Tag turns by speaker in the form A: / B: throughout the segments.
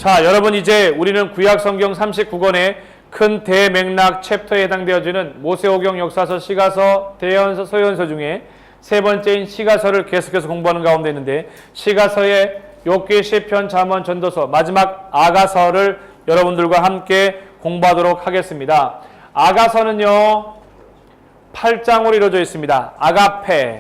A: 자, 여러분 이제 우리는 구약 성경 39권의 큰 대맥락 챕터에 해당되어지는 모세오경, 역사서, 시가서, 대연서, 서연서 중에 세 번째인 시가서를 계속해서 공부하는 가운데 있는데, 시가서의 욥기, 시편, 잠언, 전도서, 마지막 아가서를 여러분들과 함께 공부하도록 하겠습니다. 아가서는요 8장으로 이루어져 있습니다. 아가페,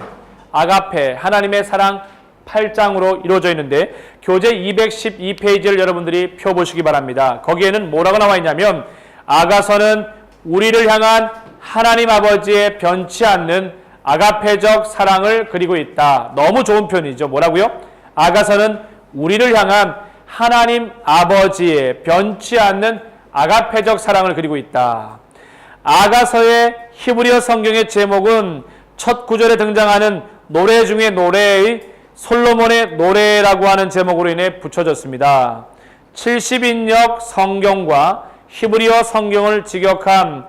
A: 하나님의 사랑 8장으로 이루어져 있는데, 교재 212페이지를 여러분들이 펴보시기 바랍니다. 거기에는 뭐라고 나와 있냐면, 아가서는 우리를 향한 하나님 아버지의 변치 않는 아가페적 사랑을 그리고 있다. 너무 좋은 표현이죠. 뭐라고요? 아가서는 우리를 향한 하나님 아버지의 변치 않는 아가페적 사랑을 그리고 있다. 아가서의 히브리어 성경의 제목은 첫 구절에 등장하는 노래 중에 노래의 솔로몬의 노래라고 하는 제목으로 인해 붙여졌습니다. 70인역 성경과 히브리어 성경을 직역한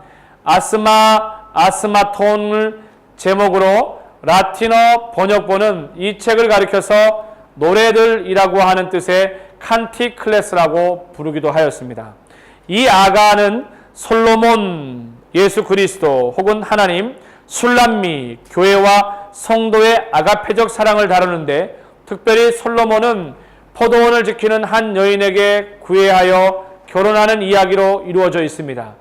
A: 아스마톤을 제목으로 라틴어 번역본은 이 책을 가리켜서 노래들이라고 하는 뜻의 칸티클레스라고 부르기도 하였습니다. 이 아가는 솔로몬, 예수 그리스도 혹은 하나님, 술람미, 교회와 성도의 아가페적 사랑을 다루는데, 특별히 솔로몬은 포도원을 지키는 한 여인에게 구애하여 결혼하는 이야기로 이루어져 있습니다.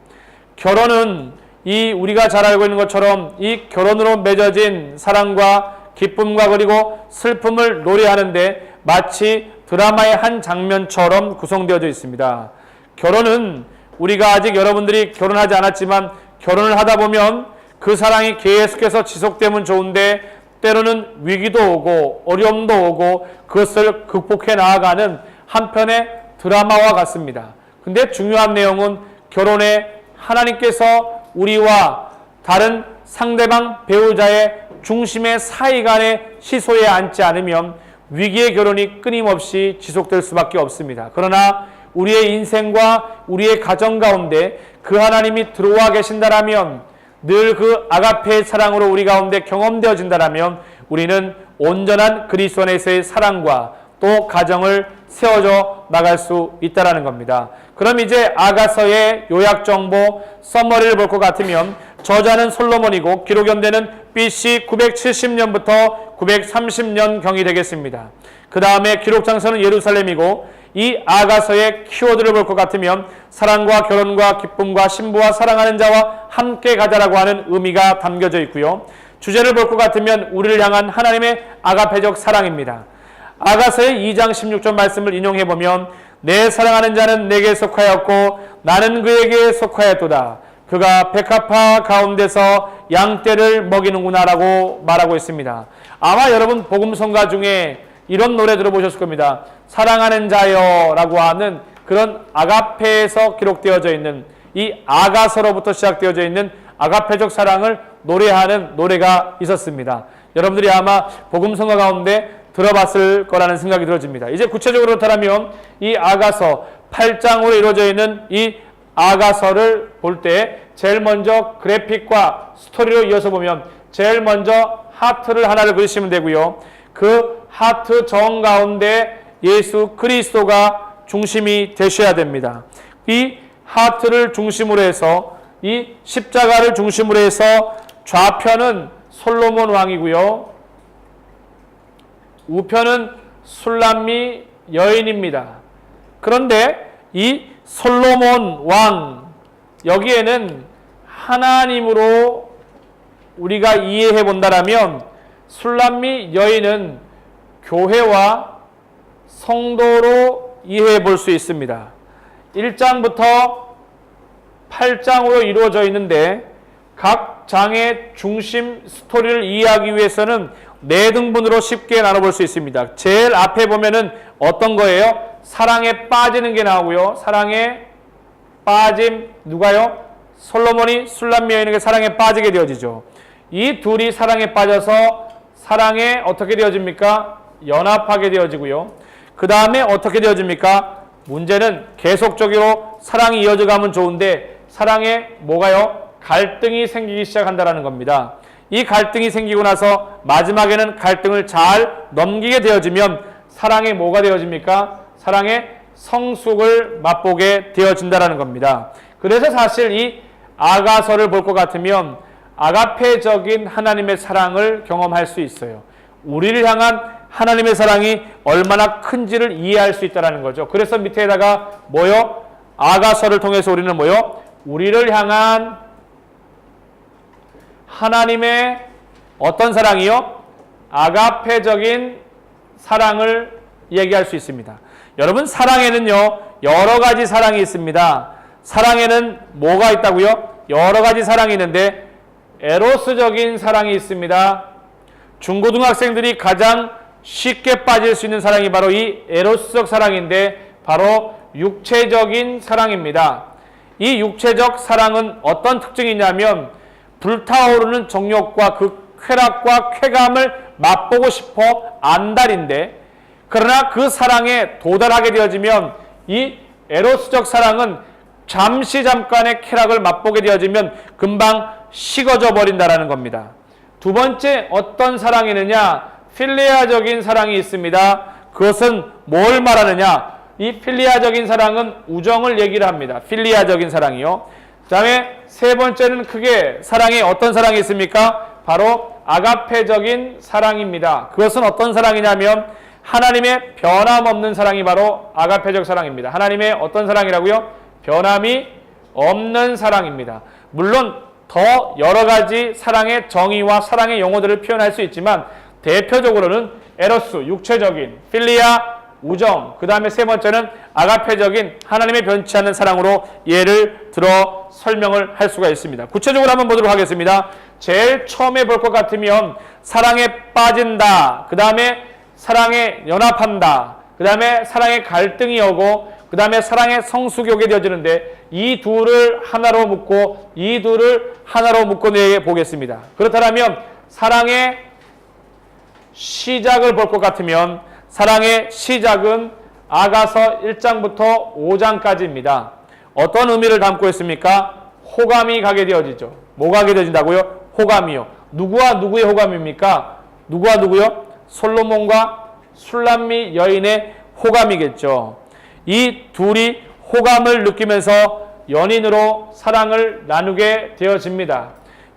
A: 결혼은 우리가 잘 알고 있는 것처럼 이 결혼으로 맺어진 사랑과 기쁨과 그리고 슬픔을 노래하는데 마치 드라마의 한 장면처럼 구성되어져 있습니다. 결혼은 우리가 아직 여러분들이 결혼하지 않았지만 결혼을 하다 보면 그 사랑이 계속해서 지속되면 좋은데, 때로는 위기도 오고 어려움도 오고 그것을 극복해 나아가는 한편의 드라마와 같습니다. 근데 중요한 내용은 결혼에 하나님께서 우리와 다른 상대방 배우자의 중심의 사이 간의 시소에 앉지 않으면 위기의 결혼이 끊임없이 지속될 수밖에 없습니다. 그러나 우리의 인생과 우리의 가정 가운데 그 하나님이 들어와 계신다라면, 늘 그 아가페의 사랑으로 우리 가운데 경험되어진다라면 우리는 온전한 그리스도 안에서의 사랑과 또 가정을 세워져 나갈 수 있다라는 겁니다. 그럼 이제 아가서의 요약 정보 서머리를 볼 것 같으면, 저자는 솔로몬이고 기록 연대는 BC 970년부터 930년경이 되겠습니다. 그 다음에 기록 장소는 예루살렘이고, 이 아가서의 키워드를 볼 것 같으면 사랑과 결혼과 기쁨과 신부와 사랑하는 자와 함께 가자라고 하는 의미가 담겨져 있고요. 주제를 볼 것 같으면 우리를 향한 하나님의 아가페적 사랑입니다. 아가서의 2장 16절 말씀을 인용해보면, 내 사랑하는 자는 내게 속하였고 나는 그에게 속하였도다. 그가 백합화 가운데서 양떼를 먹이는구나 라고 말하고 있습니다. 아마 여러분 복음성가 중에 이런 노래 들어보셨을 겁니다. 사랑하는 자여 라고 하는 그런 아가페에서 기록되어져 있는, 이 아가서로부터 시작되어져 있는 아가페적 사랑을 노래하는 노래가 있었습니다. 여러분들이 아마 복음성가 가운데 들어봤을 거라는 생각이 들어집니다. 이제 구체적으로 그렇다면 이 아가서 8장으로 이루어져 있는 이 아가서를 볼 때 제일 먼저 그래픽과 스토리로 이어서 보면 제일 먼저 하트를 하나를 그리시면 되고요. 그 하트 정 가운데 예수 그리스도가 중심이 되셔야 됩니다. 이 하트를 중심으로 해서, 이 십자가를 중심으로 해서 좌편은 솔로몬 왕이고요. 우편은 술람미 여인입니다. 그런데 이 솔로몬 왕, 여기에는 하나님으로 우리가 이해해 본다라면 술람미 여인은 교회와 성도로 이해해 볼 수 있습니다. 1장부터 8장으로 이루어져 있는데, 각 장의 중심 스토리를 이해하기 위해서는 4등분으로 쉽게 나눠볼 수 있습니다. 제일 앞에 보면은 어떤 거예요? 사랑에 빠지는 게 나오고요. 사랑에 빠짐, 누가요? 솔로몬이 술람미 여인에게 사랑에 빠지게 되어지죠. 이 둘이 사랑에 빠져서 사랑에 어떻게 되어집니까? 연합하게 되어지고요. 그 다음에 어떻게 되어집니까? 문제는 계속적으로 사랑이 이어져 가면 좋은데, 사랑에 뭐가요? 갈등이 생기기 시작한다는 겁니다. 이 갈등이 생기고 나서 마지막에는 갈등을 잘 넘기게 되어지면 사랑에 뭐가 되어집니까? 사랑에 성숙을 맛보게 되어진다는 겁니다. 그래서 사실 이 아가서를 볼 것 같으면 아가페적인 하나님의 사랑을 경험할 수 있어요. 우리를 향한 하나님의 사랑이 얼마나 큰지를 이해할 수 있다는 거죠. 그래서 밑에다가 뭐요? 아가서를 통해서 우리는 뭐요? 우리를 향한 하나님의 어떤 사랑이요? 아가페적인 사랑을 얘기할 수 있습니다. 여러분, 사랑에는요, 여러 가지 사랑이 있습니다. 사랑에는 뭐가 있다고요? 여러 가지 사랑이 있는데 에로스적인 사랑이 있습니다. 중고등학생들이 가장 쉽게 빠질 수 있는 사랑이 바로 이 에로스적 사랑인데 바로 육체적인 사랑입니다. 이 육체적 사랑은 어떤 특징이 있냐면 불타오르는 정욕과 그 쾌락과 쾌감을 맛보고 싶어 안달인데, 그러나 그 사랑에 도달하게 되어지면 이 에로스적 사랑은 잠깐의 쾌락을 맛보게 되어지면 금방 식어져 버린다는 겁니다. 두 번째, 어떤 사랑이느냐? 필리아적인 사랑이 있습니다. 그것은 뭘 말하느냐? 이 필리아적인 사랑은 우정을 얘기를 합니다. 필리아적인 사랑이요. 그 다음에 세 번째는 크게 사랑에 어떤 사랑이 있습니까? 바로 아가페적인 사랑입니다. 그것은 어떤 사랑이냐면 하나님의 변함없는 사랑이 바로 아가페적 사랑입니다. 하나님의 어떤 사랑이라고요? 변함이 없는 사랑입니다. 물론 더 여러 가지 사랑의 정의와 사랑의 용어들을 표현할 수 있지만 대표적으로는 에로스, 육체적인, 필리아, 우정, 그 다음에 세 번째는 아가페적인 하나님의 변치 않는 사랑으로 예를 들어 설명을 할 수가 있습니다. 구체적으로 한번 보도록 하겠습니다. 제일 처음에 볼 것 같으면 사랑에 빠진다, 그 다음에 사랑에 연합한다, 그 다음에 사랑에 갈등이 오고, 그 다음에 사랑의 성숙이 오게 되어지는데 이 둘을 하나로 묶고 이 둘을 하나로 묶어 보겠습니다. 그렇다면 사랑의 시작을 볼 것 같으면 사랑의 시작은 아가서 1장부터 5장까지입니다. 어떤 의미를 담고 있습니까? 호감이 가게 되어지죠. 뭐가 가게 되어진다고요? 호감이요. 누구와 누구의 호감입니까? 누구와 누구요? 솔로몬과 술람미 여인의 호감이겠죠. 이 둘이 호감을 느끼면서 연인으로 사랑을 나누게 되어집니다.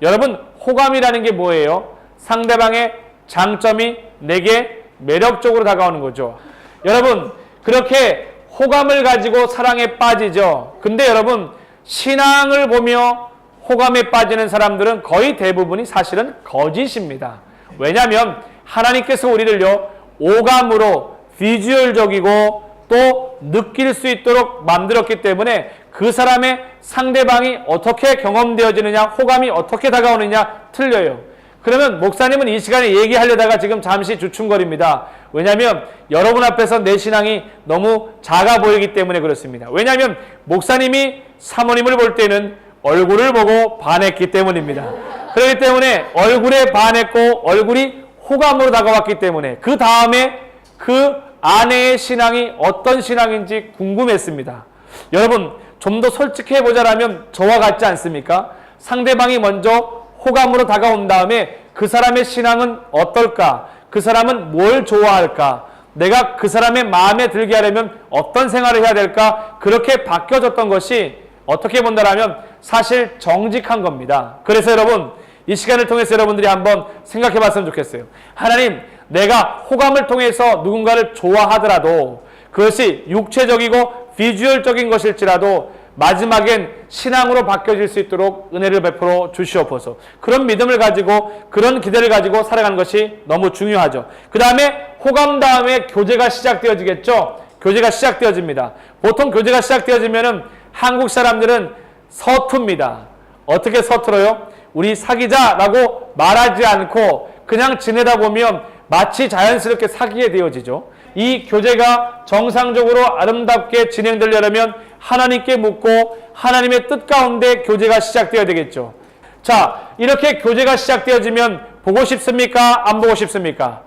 A: 여러분, 호감이라는 게 뭐예요? 상대방의 장점이 내게 매력적으로 다가오는 거죠. 여러분, 그렇게 호감을 가지고 사랑에 빠지죠. 근데 여러분, 신앙을 보며 호감에 빠지는 사람들은 거의 대부분이 사실은 거짓입니다. 왜냐하면 하나님께서 우리를요, 오감으로 비주얼적이고 또 느낄 수 있도록 만들었기 때문에 그 사람의 상대방이 어떻게 경험되어지느냐, 호감이 어떻게 다가오느냐 틀려요. 그러면 목사님은 이 시간에 얘기하려다가 지금 잠시 주춤거립니다. 왜냐하면 여러분 앞에서 내 신앙이 너무 작아 보이기 때문에 그렇습니다. 왜냐하면 목사님이 사모님을 볼 때는 얼굴을 보고 반했기 때문입니다. 그렇기 때문에 얼굴에 반했고 얼굴이 호감으로 다가왔기 때문에 그 다음에 그 아내의 신앙이 어떤 신앙인지 궁금했습니다. 여러분, 좀 더 솔직해보자라면 저와 같지 않습니까? 상대방이 먼저 호감으로 다가온 다음에 그 사람의 신앙은 어떨까? 그 사람은 뭘 좋아할까? 내가 그 사람의 마음에 들게 하려면 어떤 생활을 해야 될까? 그렇게 바뀌어졌던 것이 어떻게 본다라면 사실 정직한 겁니다. 그래서 여러분, 이 시간을 통해서 여러분들이 한번 생각해 봤으면 좋겠어요. 하나님, 내가 호감을 통해서 누군가를 좋아하더라도 그것이 육체적이고 비주얼적인 것일지라도 마지막엔 신앙으로 바뀌어질 수 있도록 은혜를 베풀어 주시옵소서. 그런 믿음을 가지고 그런 기대를 가지고 살아가는 것이 너무 중요하죠. 그 다음에 호감 다음에 교제가 시작되어지겠죠. 교제가 시작되어집니다. 보통 교제가 시작되어지면은 한국 사람들은 서툽니다. 어떻게 서툴어요? 우리 사귀자라고 말하지 않고 그냥 지내다 보면 마치 자연스럽게 사귀게 되어지죠. 이 교제가 정상적으로 아름답게 진행되려면 하나님께 묻고 하나님의 뜻 가운데 교제가 시작되어야 되겠죠. 자, 이렇게 교제가 시작되어지면 보고 싶습니까? 안 보고 싶습니까?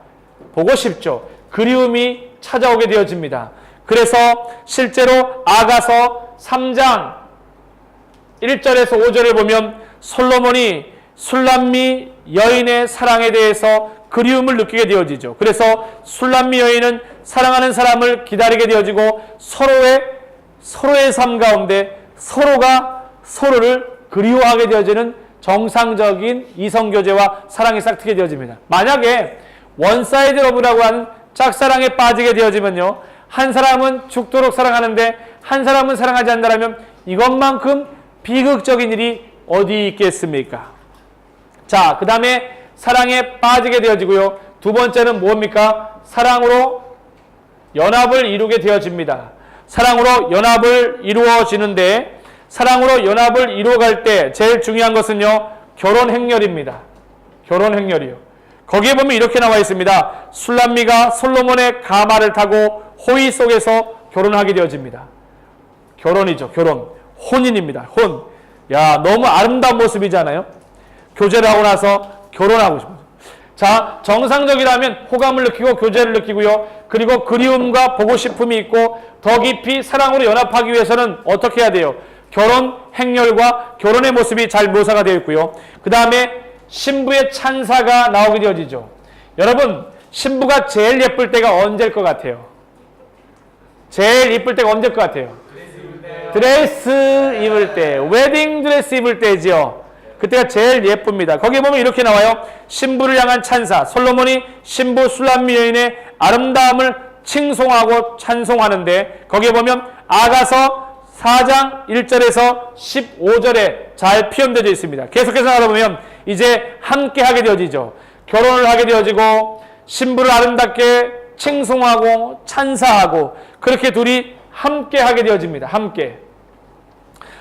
A: 보고 싶죠. 그리움이 찾아오게 되어집니다. 그래서 실제로 아가서 3장 1절에서 5절을 보면 솔로몬이 술람미 여인의 사랑에 대해서 그리움을 느끼게 되어지죠. 그래서 술람미 여인은 사랑하는 사람을 기다리게 되어지고 서로의 삶 가운데 서로가 서로를 그리워하게 되어지는 정상적인 이성교제와 사랑이 싹트게 되어집니다. 만약에 원사이드 러브라고 하는 짝사랑에 빠지게 되어지면요, 한 사람은 죽도록 사랑하는데 한 사람은 사랑하지 않는다면 이것만큼 비극적인 일이 어디 있겠습니까? 자, 그 다음에 사랑에 빠지게 되어지고요. 두 번째는 뭡니까? 사랑으로 연합을 이루게 되어집니다. 사랑으로 연합을 이루어지는데, 사랑으로 연합을 이루어갈 때 제일 중요한 것은요, 결혼 행렬입니다. 결혼 행렬이요. 거기에 보면 이렇게 나와 있습니다. 술람미가 솔로몬의 가마를 타고 호의 속에서 결혼하게 되어집니다. 결혼이죠. 결혼. 혼인입니다. 혼. 야, 너무 아름다운 모습이잖아요. 교제를 하고 나서 결혼하고 싶어요. 자, 정상적이라면 호감을 느끼고 교제를 느끼고요. 그리고 그리움과 보고 싶음이 있고 더 깊이 사랑으로 연합하기 위해서는 어떻게 해야 돼요? 결혼 행렬과 결혼의 모습이 잘 묘사가 되어 있고요. 그 다음에 신부의 찬사가 나오게 되어지죠. 여러분, 신부가 제일 예쁠 때가 언제일 것 같아요? 제일 예쁠 때가 언제일 것 같아요? 드레스 입을 때, 웨딩 드레스 입을 때지요. 그때가 제일 예쁩니다. 거기에 보면 이렇게 나와요. 신부를 향한 찬사. 솔로몬이 신부 술람미 여인의 아름다움을 칭송하고 찬송하는데, 거기에 보면 아가서 4장 1절에서 15절에 잘 표현되어 있습니다. 계속해서 알아보면 이제 함께 하게 되어지죠. 결혼을 하게 되어지고 신부를 아름답게 칭송하고 찬사하고 그렇게 둘이 함께 하게 되어집니다. 함께.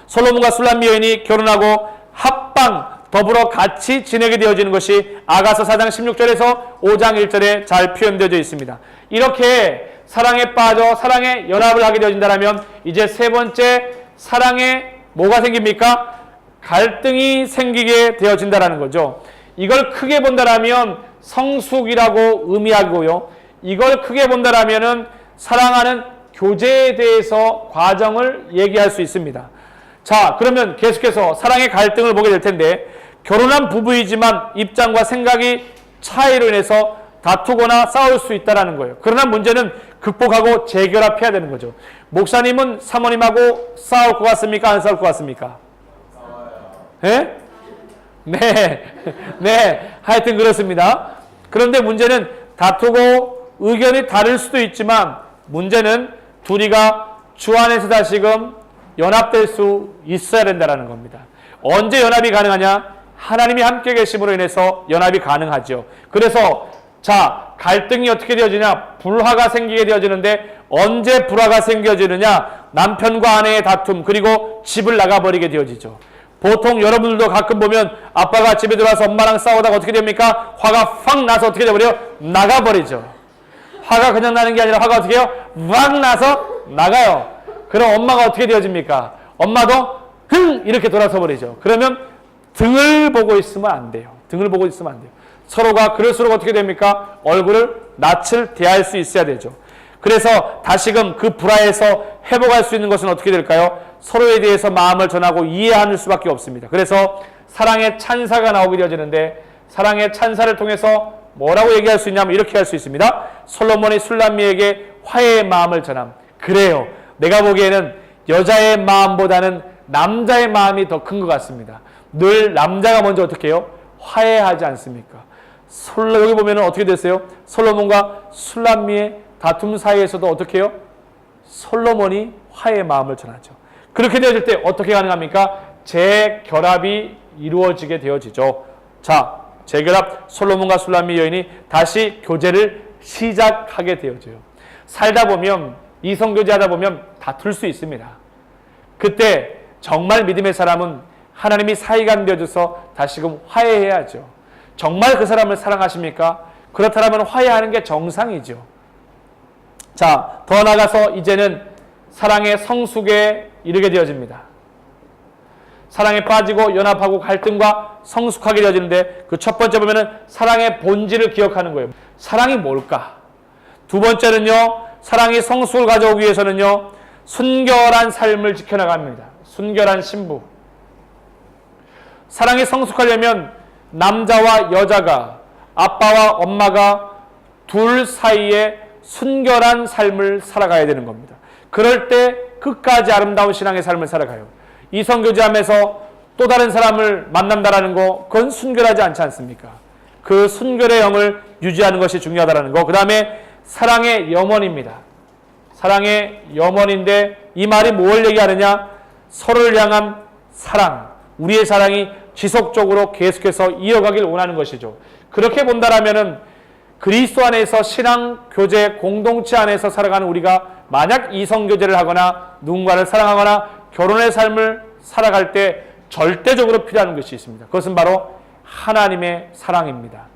A: 솔로몬과 술람미 여인이 결혼하고 합방 더불어 같이 지내게 되어지는 것이 아가서 4장 16절에서 5장 1절에 잘 표현되어 있습니다. 이렇게 사랑에 빠져 사랑에 연합을 하게 되어진다면 이제 세 번째 사랑에 뭐가 생깁니까? 갈등이 생기게 되어진다는 거죠. 이걸 크게 본다면 성숙이라고 의미하고요. 이걸 크게 본다면 사랑하는 교제에 대해서 과정을 얘기할 수 있습니다. 자, 그러면 계속해서 사랑의 갈등을 보게 될 텐데, 결혼한 부부이지만 입장과 생각이 차이로 인해서 다투거나 싸울 수 있다는 거예요. 그러나 문제는 극복하고 재결합해야 되는 거죠. 목사님은 사모님하고 싸울 것 같습니까? 안 싸울 것 같습니까? 네? 네. 하여튼 그렇습니다. 그런데 문제는 다투고 의견이 다를 수도 있지만 문제는 둘이가 주 안에서 다시금 연합될 수 있어야 된다는 겁니다. 언제 연합이 가능하냐? 하나님이 함께 계심으로 인해서 연합이 가능하죠. 그래서 자, 갈등이 어떻게 되어지냐? 불화가 생기게 되어지는데 언제 불화가 생겨지느냐? 남편과 아내의 다툼, 그리고 집을 나가버리게 되어지죠. 보통 여러분들도 가끔 보면 아빠가 집에 들어와서 엄마랑 싸우다가 어떻게 됩니까? 화가 확 나서 어떻게 돼버려요? 나가버리죠. 화가 그냥 나는 게 아니라 화가 어떻게 해요? 확 나서 나가요. 그럼 엄마가 어떻게 되어집니까? 엄마도 흥! 이렇게 돌아서 버리죠. 그러면 등을 보고 있으면 안 돼요. 등을 보고 있으면 안 돼요. 서로가 그럴수록 어떻게 됩니까? 얼굴을 낯을 대할 수 있어야 되죠. 그래서 다시금 그 불화에서 회복할 수 있는 것은 어떻게 될까요? 서로에 대해서 마음을 전하고 이해하는 수밖에 없습니다. 그래서 사랑의 찬사가 나오게 되어지는데, 사랑의 찬사를 통해서 뭐라고 얘기할 수 있냐면 이렇게 할 수 있습니다. 솔로몬이 술람미에게 화해의 마음을 전함. 그래요. 내가 보기에는 여자의 마음보다는 남자의 마음이 더 큰 것 같습니다. 늘 남자가 먼저 어떻게 해요? 화해하지 않습니까? 여기 보면 어떻게 됐어요? 솔로몬과 술람미의 다툼 사이에서도 어떻게 해요? 솔로몬이 화해의 마음을 전하죠. 그렇게 되어질 때 어떻게 가능합니까? 재결합이 이루어지게 되어지죠. 자, 재결합, 솔로몬과 술람미 여인이 다시 교제를 시작하게 되어져요. 살다 보면, 이성교제하다 보면 다툴 수 있습니다. 그때 정말 믿음의 사람은 하나님이 사이가 되어줘서 다시금 화해해야죠. 정말 그 사람을 사랑하십니까? 그렇다면 화해하는 게 정상이죠. 자, 더 나아가서 이제는 사랑의 성숙에 이르게 되어집니다. 사랑에 빠지고 연합하고 갈등과 성숙하게 되어지는데, 그 첫 번째 보면은 사랑의 본질을 기억하는 거예요. 사랑이 뭘까? 두 번째는요, 사랑이 성숙을 가져오기 위해서는요, 순결한 삶을 지켜나갑니다. 순결한 신부. 사랑이 성숙하려면 남자와 여자가 아빠와 엄마가 둘 사이에 순결한 삶을 살아가야 되는 겁니다. 그럴 때 끝까지 아름다운 신앙의 삶을 살아가요. 이성교제하면서 또 다른 사람을 만난다라는 거, 그건 순결하지 않지 않습니까? 그 순결의 영을 유지하는 것이 중요하다는 거. 그 다음에 사랑의 염원입니다. 사랑의 염원인데 이 말이 뭘 얘기하느냐? 서로를 향한 사랑, 우리의 사랑이 지속적으로 계속해서 이어가길 원하는 것이죠. 그렇게 본다라면은 그리스도 안에서 신앙 교제 공동체 안에서 살아가는 우리가 만약 이성 교제를 하거나 누군가를 사랑하거나 결혼의 삶을 살아갈 때 절대적으로 필요한 것이 있습니다. 그것은 바로 하나님의 사랑입니다.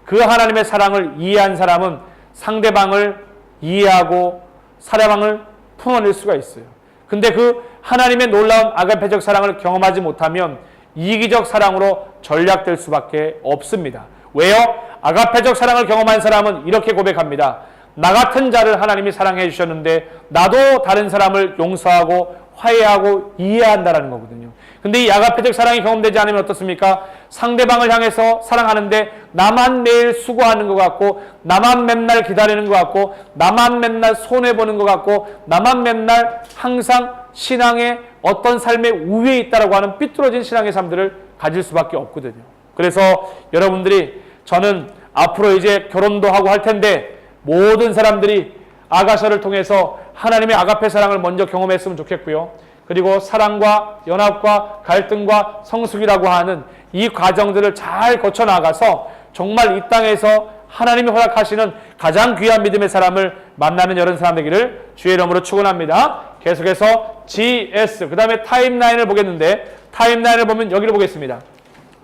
A: 그 하나님의 사랑을 이해한 사람은 상대방을 이해하고 사랑을 품어낼 수가 있어요. 근데 그 하나님의 놀라운 아가페적 사랑을 경험하지 못하면 이기적 사랑으로 전략될 수밖에 없습니다. 왜요? 아가페적 사랑을 경험한 사람은 이렇게 고백합니다. 나 같은 자를 하나님이 사랑해 주셨는데 나도 다른 사람을 용서하고 화해하고 이해한다는 거거든요. 근데 이 아가페적 사랑이 경험되지 않으면 어떻습니까? 상대방을 향해서 사랑하는데 나만 매일 수고하는 것 같고, 나만 맨날 기다리는 것 같고, 나만 맨날 손해보는 것 같고, 나만 맨날 항상 신앙의 어떤 삶의 우위에 있다라고 하는 삐뚤어진 신앙의 삶들을 가질 수밖에 없거든요. 그래서 여러분들이, 저는 앞으로 이제 결혼도 하고 할 텐데 모든 사람들이 아가서를 통해서 하나님의 아가페 사랑을 먼저 경험했으면 좋겠고요. 그리고 사랑과 연합과 갈등과 성숙이라고 하는 이 과정들을 잘 거쳐 나가서 정말 이 땅에서 하나님이 허락하시는 가장 귀한 믿음의 사람을 만나는 여러 사람 되기를 주의 이름으로 축원합니다. 계속해서 GS, 그 다음에 타임라인을 보겠는데, 타임라인을 보면 여기를 보겠습니다.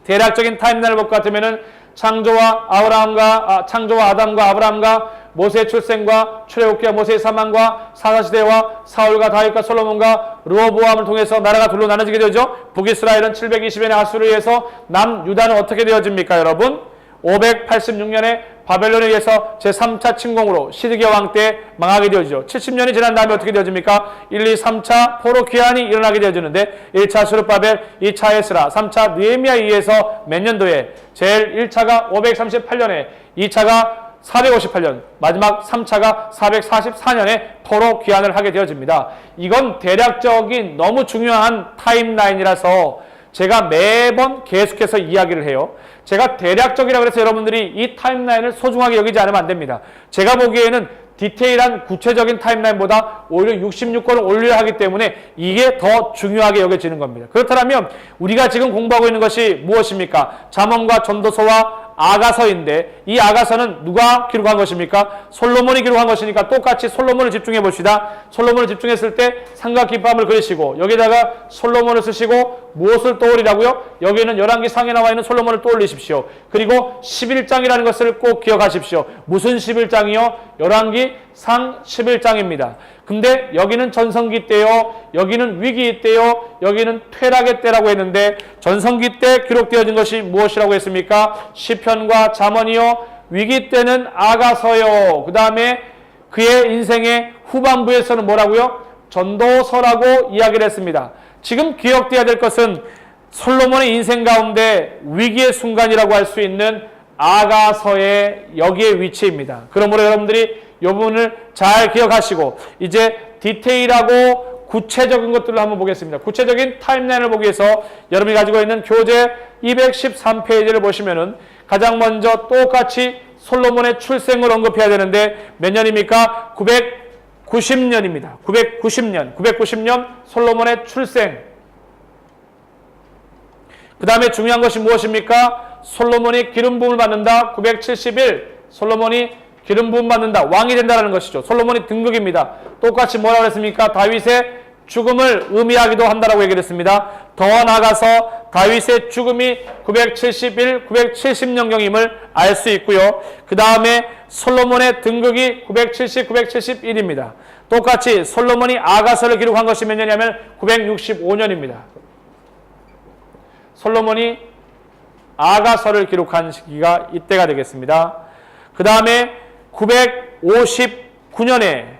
A: 대략적인 타임라인을 볼 것 같으면은 창조와 아담과 아브라함과 모세의 출생과 출애굽기와 모세의 사망과 사사시대와 사울과 다윗과 솔로몬과 르호보암을 통해서 나라가 둘로 나눠지게 되죠. 북이스라엘은 720년의 아수르에 의해서 남유다는 어떻게 되어집니까, 여러분? 586년에 바벨론에 의해서 제3차 침공으로 시드기야 왕 때 망하게 되어지죠. 70년이 지난 다음에 어떻게 되어집니까? 1, 2, 3차 포로 귀환이 일어나게 되어지는데 1차 수르바벨, 2차 에스라, 3차 느헤미야에 의해서 몇 년도에? 제일 1차가 538년에, 2차가 458년, 마지막 3차가 444년에 포로 귀환을 하게 되어집니다. 이건 대략적인 너무 중요한 타임라인이라서 제가 매번 계속해서 이야기를 해요. 제가 대략적이라고 해서 여러분들이 이 타임라인을 소중하게 여기지 않으면 안 됩니다. 제가 보기에는 디테일한 구체적인 타임라인보다 오히려 66권을 올려야 하기 때문에 이게 더 중요하게 여겨지는 겁니다. 그렇다면 우리가 지금 공부하고 있는 것이 무엇입니까? 잠언과 전도서와 아가서인데, 이 아가서는 누가 기록한 것입니까? 솔로몬이 기록한 것이니까 똑같이 솔로몬을 집중해 봅시다. 솔로몬을 집중했을 때 상과 기쁨을 그리시고, 여기다가 솔로몬을 쓰시고 무엇을 떠올리라고요? 여기는 열왕기 상에 나와 있는 솔로몬을 떠올리십시오. 그리고 11장이라는 것을 꼭 기억하십시오. 무슨 11장이요? 열왕기 상 11장입니다. 근데 여기는 전성기 때요, 여기는 위기 때요, 여기는 퇴락의 때라고 했는데 전성기 때 기록되어진 것이 무엇이라고 했습니까? 시편과 잠언이요, 위기 때는 아가서요, 그 다음에 그의 인생의 후반부에서는 뭐라고요? 전도서라고 이야기를 했습니다. 지금 기억되어야 될 것은 솔로몬의 인생 가운데 위기의 순간이라고 할 수 있는 아가서의 여기의 위치입니다. 그러므로 여러분들이 이 부분을 잘 기억하시고 이제 디테일하고 구체적인 것들을 한번 보겠습니다. 구체적인 타임라인을 보기 위해서 여러분이 가지고 있는 교재 213페이지를 보시면은 가장 먼저 똑같이 솔로몬의 출생을 언급해야 되는데 몇 년입니까? 990년입니다. 990년 솔로몬의 출생. 그 다음에 중요한 것이 무엇입니까? 솔로몬이 기름 부음을 받는다. 971 솔로몬이 기름 부음 받는다. 왕이 된다는 것이죠. 솔로몬이 등극입니다. 똑같이 뭐라고 했습니까? 다윗의 죽음을 의미하기도 한다라고 얘기를 했습니다. 더 나아가서 다윗의 죽음이 971, 970년경임을 알 수 있고요. 그 다음에 솔로몬의 등극이 970, 971입니다. 똑같이 솔로몬이 아가서를 기록한 것이 몇 년이냐면 965년입니다. 솔로몬이 아가서를 기록한 시기가 이때가 되겠습니다. 그 다음에 959년에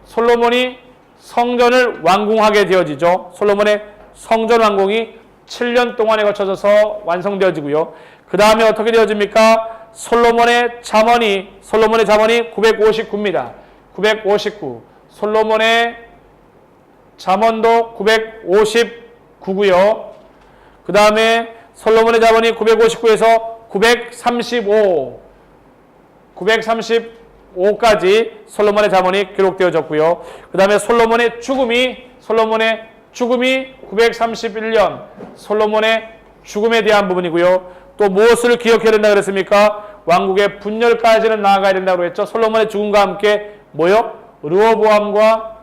A: 솔로몬이 성전을 완공하게 되어지죠. 솔로몬의 성전 완공이 7년 동안에 걸쳐져서 완성되어지고요. 그 다음에 어떻게 되어집니까? 솔로몬의 잠언이 959입니다. 959. 솔로몬의 잠언도 959고요. 그 다음에 솔로몬의 잠언이 959에서 935까지 솔로몬의 잠언이 기록되어졌고요. 그 다음에 솔로몬의 죽음이 931년 솔로몬의 죽음에 대한 부분이고요. 또 무엇을 기억해야 된다 그랬습니까? 왕국의 분열까지는 나아가야 된다고 했죠. 솔로몬의 죽음과 함께 뭐요? 르호보암과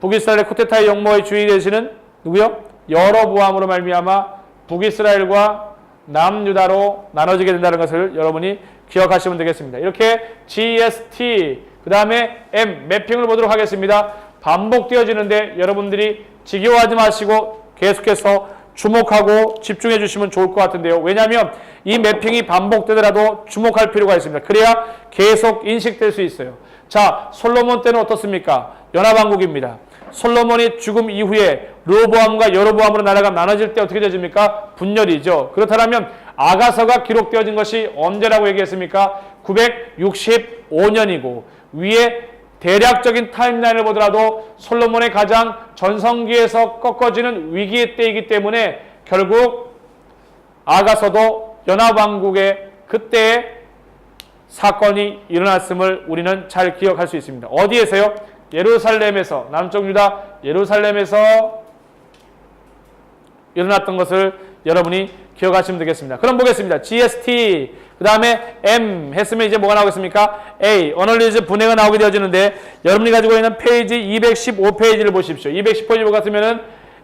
A: 북이스라엘의 쿠데타의 영모의 주인이 되시는 누구요? 여로보암으로 말미암아 북이스라엘과 남유다로 나눠지게 된다는 것을 여러분이 기억하시면 되겠습니다. 이렇게 GST 그 다음에 M 매핑을 보도록 하겠습니다. 반복되어지는데 여러분들이 지겨워하지 마시고 계속해서 주목하고 집중해 주시면 좋을 것 같은데요. 왜냐하면 이 매핑이 반복되더라도 주목할 필요가 있습니다. 그래야 계속 인식될 수 있어요. 자, 솔로몬 때는 어떻습니까? 연합왕국입니다. 솔로몬이 죽음 이후에 르호보암과 여로보암으로 나라가 나눠질 때 어떻게 되집니까? 분열이죠. 그렇다면 아가서가 기록되어진 것이 언제라고 얘기했습니까? 965년이고 위에 대략적인 타임라인을 보더라도 솔로몬의 가장 전성기에서 꺾어지는 위기의 때이기 때문에 결국 아가서도 연합왕국의 그때의 사건이 일어났음을 우리는 잘 기억할 수 있습니다. 어디에서요? 예루살렘에서, 남쪽 유다 예루살렘에서 일어났던 것을 여러분이 기억하시면 되겠습니다. 그럼 보겠습니다. GST 그 다음에 M 했으면 이제 뭐가 나오겠습니까? A 어널리즈 분해가 나오게 되어지는데 여러분이 가지고 있는 페이지 215페이지를 보십시오. 210페이지 같으면은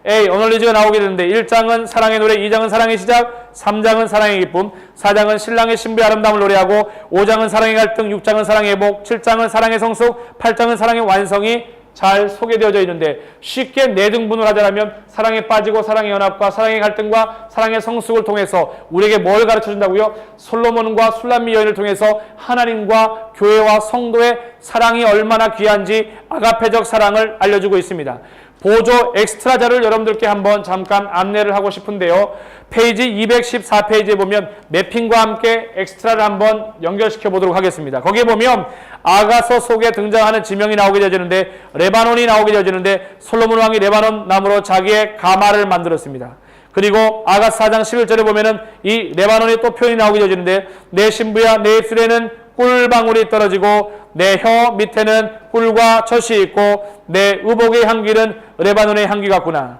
A: A 어널리즈가 나오게 되는데 1장은 사랑의 노래, 2장은 사랑의 시작, 3장은 사랑의 기쁨, 4장은 신랑의 신부의 아름다움을 노래하고 5장은 사랑의 갈등, 6장은 사랑의 회복, 7장은 사랑의 성숙, 8장은 사랑의 완성이 잘 소개되어져 있는데 쉽게 네 등분을 하자면 사랑에 빠지고 사랑의 연합과 사랑의 갈등과 사랑의 성숙을 통해서 우리에게 뭘 가르쳐준다고요? 솔로몬과 술람미 여인을 통해서 하나님과 교회와 성도의 사랑이 얼마나 귀한지 아가페적 사랑을 알려주고 있습니다. 보조 엑스트라 자료를 여러분들께 한번 잠깐 안내를 하고 싶은데요. 페이지 214페이지에 보면 매핑과 함께 엑스트라를 한번 연결시켜 보도록 하겠습니다. 거기에 보면 아가서 속에 등장하는 지명이 나오게 되어지는데 레바논이 나오게 되어지는데 솔로몬 왕이 레바논 나무로 자기의 가마를 만들었습니다. 그리고 아가서 4장 11절에 보면은 이 레바논의 또 표현이 나오게 되어지는데 내 신부야 내 입술에는 꿀방울이 떨어지고 내 혀 밑에는 꿀과 젖이 있고 내 의복의 향기는 레바논의 향기 같구나.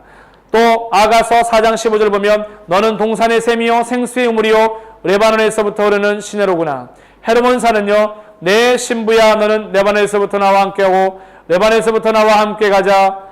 A: 또 아가서 4장 15절 보면 너는 동산의 샘이요 생수의 우물이요 레바논에서부터 흐르는 시내로구나. 헤르몬산은요 내 신부야 너는 레바논에서부터 나와 함께하고 레바논에서부터 나와 함께 가자.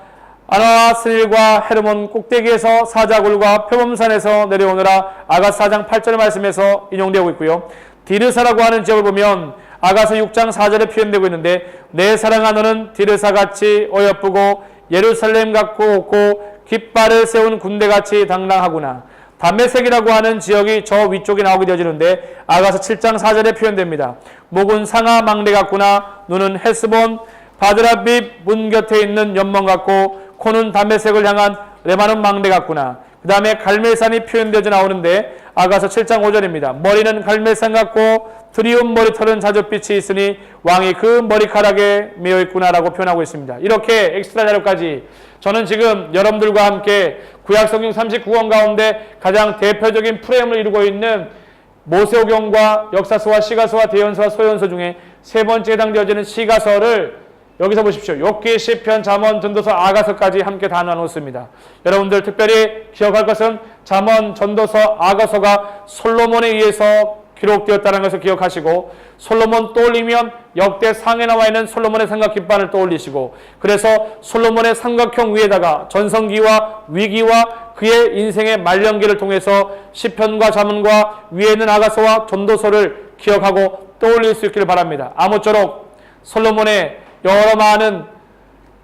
A: 아나와 스닐과 헤르몬 꼭대기에서 사자굴과 표범산에서 내려오느라 아가서 4장 8절 말씀에서 인용되고 있고요. 디르사라고 하는 지역을 보면 아가서 6장 4절에 표현되고 있는데 내 사랑아 너는 디르사같이 어여쁘고 예루살렘 같고 옥고 깃발을 세운 군대같이 당당하구나. 담메색이라고 하는 지역이 저 위쪽에 나오게 되어지는데 아가서 7장 4절에 표현됩니다. 목은 상아 망대 같구나. 눈은 헤스본 바드라빕 문 곁에 있는 연멍 같고 코는 담메색을 향한 레바논 망대 같구나. 그 다음에 갈멜산이 표현되어 나오는데 아가서 7장 5절입니다. 머리는 갈멜산 같고 드리움 머리털은 자줏빛이 있으니 왕이 그 머리카락에 매여 있구나라고 표현하고 있습니다. 이렇게 엑스트라 자료까지 저는 지금 여러분들과 함께 구약성경 39권 가운데 가장 대표적인 프레임을 이루고 있는 모세오경과 역사서와 시가서와 대연서와 소연서 중에 세 번째 해당되어지는 시가서를 여기서 보십시오. 욥기, 시편, 잠언, 전도서, 아가서까지 함께 다 나눴습니다. 여러분들 특별히 기억할 것은 잠언, 전도서, 아가서가 솔로몬에 의해서 기록되었다는 것을 기억하시고 솔로몬 떠올리면 역대 상에 나와 있는 솔로몬의 삼각 깃발을 떠올리시고 그래서 솔로몬의 삼각형 위에다가 전성기와 위기와 그의 인생의 말년기를 통해서 시편과 잠언과 위에 있는 아가서와 전도서를 기억하고 떠올릴 수 있기를 바랍니다. 아무쪼록 솔로몬의 여러 많은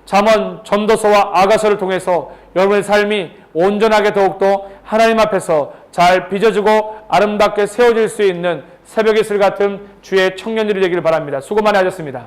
A: 잠언, 전도서와 아가서를 통해서 여러분의 삶이 온전하게 더욱더 하나님 앞에서 잘 빚어지고 아름답게 세워질 수 있는 새벽의 이슬 같은 주의 청년들이 되기를 바랍니다. 수고 많이 하셨습니다.